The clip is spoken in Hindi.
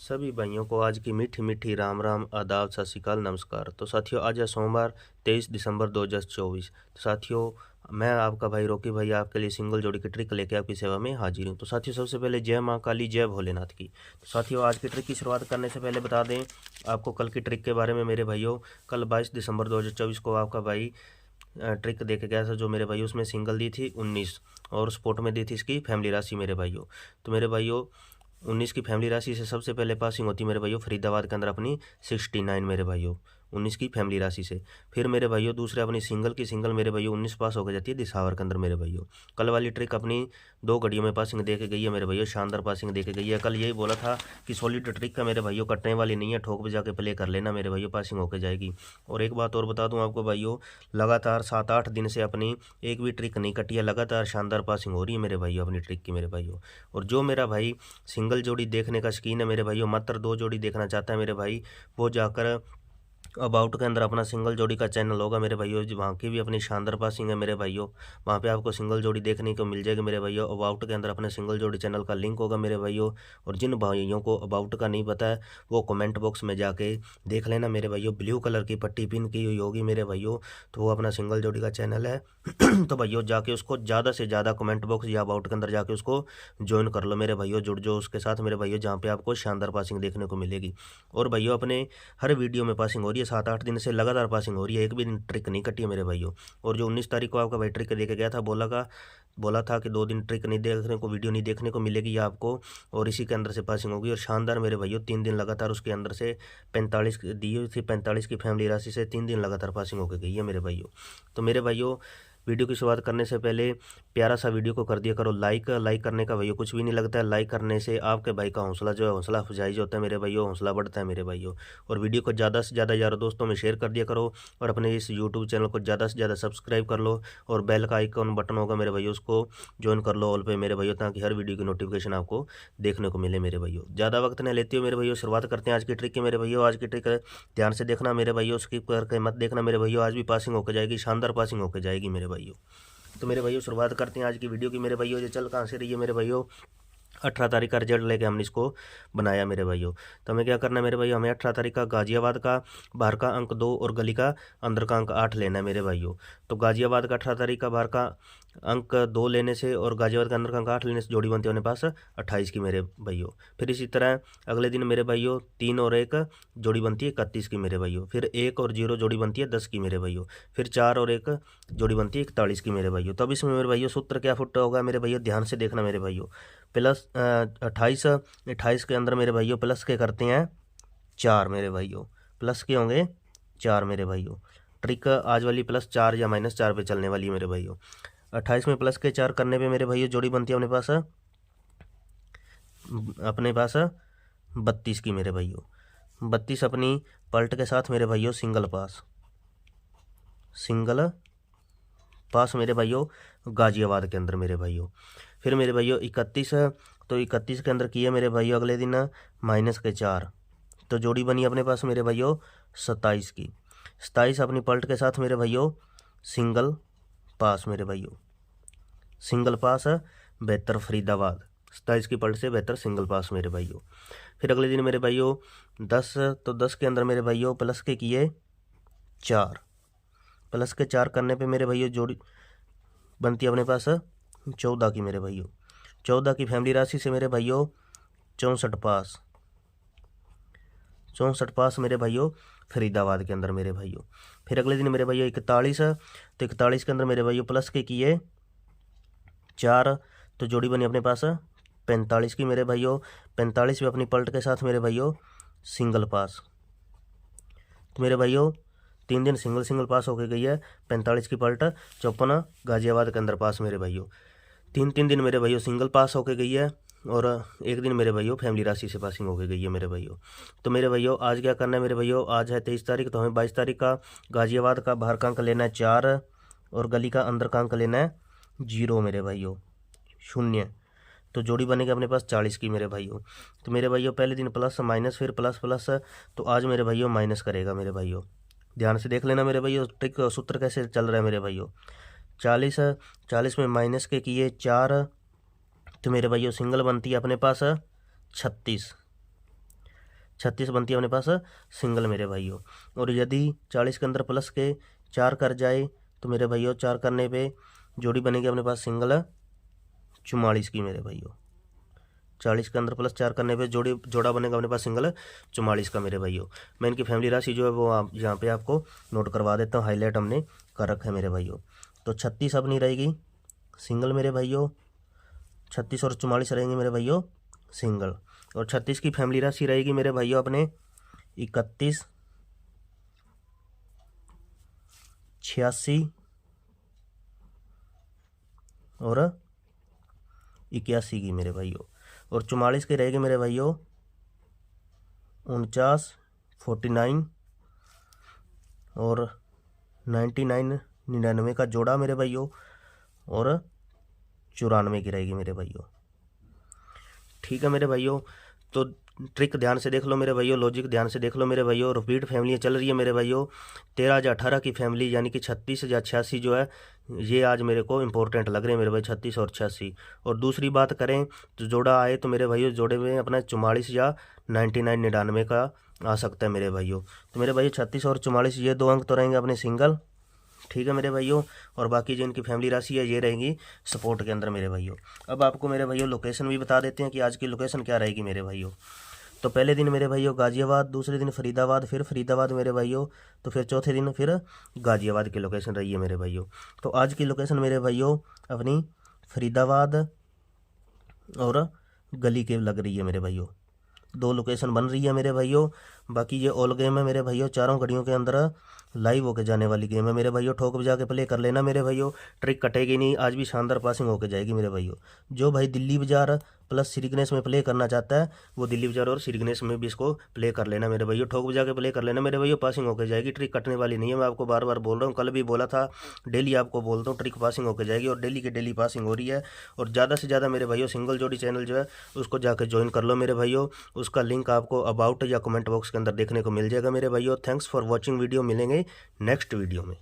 सभी भाइयों को आज की मीठी मीठी राम राम, आदाब, सत श्री अकाल, नमस्कार। तो साथियों, आज है सोमवार 23 दिसंबर 2024। तो साथियों, मैं आपका भाई रॉकी भाई आपके लिए सिंगल जोड़ी की ट्रिक लेके आपकी सेवा में हाजिर हूँ। तो साथियों, सबसे पहले जय माँ काली, जय भोलेनाथ की। तो साथियों, आज की ट्रिक की शुरुआत करने से पहले बता दें आपको कल की ट्रिक के बारे में मेरे भाइयों। कल 22 दिसंबर 2024 को आपका भाई ट्रिक दे के गया था जो मेरे भाई, उसमें सिंगल दी थी 19 और स्पोर्ट में दी थी इसकी फैमिली राशि मेरे भाइयों। तो मेरे भाइयों, 19 की फैमिली राशि से सबसे पहले पासिंग होती है मेरे भाइयों फरीदाबाद के अंदर अपनी 69 मेरे भाइयों, 19 की फैमिली राशि से। फिर मेरे भाइयों दूसरे अपनी सिंगल मेरे भाइयों 19 पास होकर जाती है दिसावर के अंदर मेरे भाइयों। कल वाली ट्रिक अपनी 2 घड़ियों में पासिंग दे के गई है मेरे भाइयों, शानदार पासिंग दे के गई है। कल यही बोला था कि सॉलिड ट्रिक का मेरे भाइयों कटने वाली नहीं है, ठोक बजा के प्ले कर लेना मेरे भाइयों, पासिंग होकर जाएगी। और एक बात और बता दूं आपको भाइयों, लगातार 7-8 दिन से अपनी एक भी ट्रिक नहीं कटी है, लगातार शानदार पासिंग हो रही है मेरे भाइयों अपनी ट्रिक की मेरे भाइयों। और जो मेरा भाई सिंगल जोड़ी देखने का शौकीन है मेरे भाइयों, मात्र 2 जोड़ी देखना चाहता है मेरे भाई, वो जाकर अबाउट के अंदर अपना सिंगल जोड़ी का चैनल होगा मेरे भाइयों, वहाँ की भी अपनी शानदार पासिंग है मेरे भाइयों। वहाँ पे आपको सिंगल जोड़ी देखने को मिल जाएगी मेरे भाइयों। अबाउट के अंदर अपने सिंगल जोड़ी चैनल का लिंक होगा मेरे भाइयों। और जिन भाइयों को अबाउट का नहीं पता है वो कमेंट बॉक्स में जाके देख लेना मेरे भाइयों, ब्लू कलर की पट्टी पिन की हुई होगी मेरे भाइयों, तो वो अपना सिंगल जोड़ी का चैनल है। तो भाइयों जाके उसको ज़्यादा से ज़्यादा कमेंट बॉक्स या अबाउट के अंदर जाके उसको ज्वाइन कर लो मेरे भाइयों, जुड़ जाओ उसके साथ मेरे भाइयों, जहाँ पे आपको शानदार पासिंग देखने को मिलेगी। और भाइयों, अपने हर वीडियो में पासिंग हो रही है, 7-8 दिन से लगातार पासिंग हो रही है, एक भी दिन ट्रिक नहीं कटी है मेरे भाइयों। और जो 19 तारीख को आपका भाई ट्रिक देके गया था, बोला था कि 2 दिन ट्रिक नहीं देखने को, वीडियो नहीं देखने को मिलेगी या आपको, और इसी के अंदर से पासिंग होगी। और शानदार मेरे भाइयों 3 दिन लगातार उसके अंदर से 45 दी हुई थी, 45 की फैमिली राशि से 3 दिन लगातार पासिंग होकर गई है मेरे भाइयों। तो मेरे भाइयों, वीडियो की शुरुआत करने से पहले प्यारा सा वीडियो को कर दिया करो लाइक करने का भैया कुछ भी नहीं लगता है। लाइक करने से आपके भाई का हौसला जो है, हौसला अफजाई जो होता है मेरे भाइयों, हौसला बढ़ता है मेरे भाइयों। और वीडियो को ज़्यादा से ज़्यादा यारों दोस्तों में शेयर कर दिया करो, और अपने इस यूट्यूब चैनल को ज़्यादा से ज़्यादा सब्सक्राइब कर लो, और बेल का आइकॉन बटन होगा मेरे भाइयों, उसको ज्वाइन कर लो ऑल पे मेरे भाइयों, ताकि हर वीडियो की नोटिफिकेशन आपको देखने को मिले मेरे भाइयों। ज़्यादा वक्त नहीं लेते हो मेरे भाइयों, शुरुआत करते हैं आज की ट्रिक की मेरे भाइयों। आज की ट्रिक ध्यान से देखना मेरे भाइयों, स्किप करके मत देखना मेरे भाइयों, आज भी पासिंग होकर जाएगी, शानदार पासिंग होकर जाएगी मेरे भाइयों। तो मेरे भाइयों शुरुआत करते हैं आज की वीडियो की मेरे भाइयों। ये चल कहाँ से रही है मेरे भाइयों, 18 तारीख का रिजल्ट लेके हमने इसको बनाया मेरे भाइयों। तो हमें क्या करना है मेरे भाइयों, हमें 18 तारीख का गाजियाबाद का बाहर का अंक 2 और गली का अंदर का अंक 8 लेना है मेरे भाइयों। तो गाजियाबाद का 18 तारीख का बाहर का अंक 2 लेने से और गाजियाबाद का अंदर का अंक 8 लेने से जोड़ी बनती है अपने पास 28 की मेरे भाइयों। फिर इसी तरह अगले दिन मेरे भाइयों 3 और 1 जोड़ी बनती है 31 की मेरे भाइयों। फिर 1 और 0 जोड़ी बनती है 10 की मेरे भाइयों। फिर 4 और 1 जोड़ी बनती है 41 की मेरे भाइयों। तो अब इसमें मेरे भाइयों सूत्र क्या फुट होगा मेरे भाइयों, ध्यान से देखना मेरे भाइयों। प्लस 28 के अंदर मेरे भाइयों प्लस के करते हैं 4 मेरे भाइयों, प्लस के होंगे 4 मेरे भाइयों। ट्रिक आज वाली +4 या -4 पे चलने वाली है मेरे भाइयों। 28 में प्लस के 4 करने पे मेरे भाइयों जोड़ी बनती है अपने पास 32 की मेरे भाइयों। 32 अपनी पलट के साथ मेरे भाइयों सिंगल पास मेरे भाइयों गाजियाबाद के अंदर मेरे भाइयों। फिर मेरे भाइयों 31, तो 31 के अंदर किए मेरे भाइयों अगले दिन -4, तो जोड़ी बनी अपने पास मेरे भाइयों 27 की। 27 अपनी पलट के साथ मेरे भाइयों सिंगल पास मेरे भाइयों, सिंगल पास बेहतर फरीदाबाद, 27 की पलट से बेहतर सिंगल पास मेरे भाइयों। फिर अगले दिन मेरे भाइयों 10, तो 10 के अंदर मेरे भाइयों प्लस के किए 4, प्लस के 4 करने पे मेरे भाइयों जोड़ी बनती है अपने पास 14 की मेरे भाइयों। 14 की फैमिली राशि से मेरे भाइयों 64 पास मेरे भाइयों फरीदाबाद के अंदर मेरे भाइयों। फिर अगले दिन मेरे भाइयों 41, तो 41 के अंदर मेरे भाइयों प्लस के किए 4, तो जोड़ी बनी अपने पास 45 की मेरे भाइयों। 45 में अपनी पलट के साथ मेरे भाइयों सिंगल पास, तो मेरे भाइयों 3 दिन सिंगल पास होके गई है। 45 की पलट 54 गाजियाबाद के अंदर पास मेरे भाइयों। 3 दिन मेरे भाइयों सिंगल पास होके गई है, और एक दिन मेरे भाइयों फैमिली राशि से पासिंग होके गई है मेरे भाइयों। तो मेरे भाइयों आज क्या करना है मेरे भाइयों, आज है 23 तारीख, तो हमें 22 तारीख का गाजियाबाद का बाहर का अंक लेना है 4 और गली का अंदर का अंक लेना है 0 मेरे भाइयों, 0, तो जोड़ी बनेगी अपने पास 40 की मेरे भाइयों। तो मेरे भाइयों पहले दिन प्लस माइनस फिर प्लस, तो आज मेरे भाइयों माइनस करेगा मेरे भाइयों। ध्यान से देख लेना मेरे भाइयों, ट्रिक सूत्र कैसे चल रहा है मेरे भाइयों। 40 में माइनस के किए 4, तो मेरे भाइयों सिंगल बनती है अपने पास 36, 36 बनती है अपने पास सिंगल मेरे भाइयों। और यदि 40 के अंदर प्लस के 4 कर जाए तो मेरे भाइयों 4 करने पे जोड़ी बनेगी अपने पास सिंगल 44 की मेरे भाइयों। 40 के अंदर प्लस 4 करने पे जोड़ा बनेगा अपने पास सिंगल 44 का मेरे भाइयों। मैं इनकी फैमिली राशि जो है वो आप यहाँ पे आपको नोट करवा देता हूँ, हाईलाइट हमने कर रखा है मेरे भाइयों। तो 36 अपनी रहेगी सिंगल मेरे भाइयों, 36 और 44 रहेंगे मेरे भाइयों सिंगल। और 36 की फैमिली राशि रहेगी मेरे भाइयों अपने 31, 86 और 81 की मेरे भाइयों। और 44 की रहेगी मेरे भाइयों 49, 49 और 99, 99 का जोड़ा मेरे भाइयों और 94 की रहेगी मेरे भाइयों। ठीक है मेरे भाइयों, तो ट्रिक ध्यान से देख लो मेरे भाइयों, लॉजिक ध्यान से देख लो मेरे भाइयों। रिपीट फैमिलियाँ चल रही है मेरे भाइयों। 13 या 18 की फैमिली यानी कि 36 या 86 जो है ये आज मेरे को इंपॉर्टेंट लग रहे हैं मेरे भाई, 36 और 86। और दूसरी बात करें तो जोड़ा आए तो मेरे भाइयों जोड़े में अपना 44 या 99, 99 का आ सकता है मेरे भाइयों। तो मेरे भाइयों 36 और 44 ये 2 अंक तो रहेंगे अपने सिंगल। ठीक है मेरे भाइयों, और बाकी जो इनकी फैमिली राशि है ये रहेंगी सपोर्ट के अंदर मेरे भाइयों। अब आपको मेरे भाइयों लोकेशन भी बता देते हैं कि आज की लोकेशन क्या रहेगी मेरे भाइयों। तो पहले दिन मेरे भाइयों गाजियाबाद, दूसरे दिन फरीदाबाद, फिर फरीदाबाद मेरे भाइयों, तो फिर चौथे दिन फिर गाजियाबाद की लोकेशन रही है मेरे भाइयों। तो आज की लोकेशन मेरे भाइयों अपनी फरीदाबाद और गली के लग रही है मेरे भाइयों। 2 लोकेशन बन रही है मेरे भाइयों। बाकी ये ऑल गेम है मेरे भाइयों, चारों घड़ियों के अंदर लाइव होके जाने वाली गेम है मेरे भाइयों। ठोक बजा के प्ले कर लेना मेरे भाइयों, ट्रिक कटेगी नहीं, आज भी शानदार पासिंग होके जाएगी मेरे भाइयों। जो भाई दिल्ली बाजार प्लस श्री गणेश में प्ले करना चाहता है वो दिल्ली बाजार और श्री गणेश में भी इसको प्ले कर लेना मेरे भाइयों। ठोक बजा के प्ले कर लेना मेरे भाइयों, पासिंग होके जाएगी, ट्रिक कटने वाली नहीं है। मैं आपको बार बार बोल रहा हूँ, कल भी बोला था, डेली आपको बोलता हूँ ट्रिक पासिंग होके जाएगी और डेली की डेली पासिंग हो रही है। और ज़्यादा से ज़्यादा मेरे भाइयों सिंगल जोड़ी चैनल जो है उसको जाकर ज्वाइन कर लो मेरे भाइयों। उसका लिंक आपको अबाउट या कमेंट बॉक्स के अंदर देखने को मिल जाएगा मेरे भाइयों। थैंक्स फॉर वॉचिंग वीडियो, मिलेंगे नेक्स्ट वीडियो में।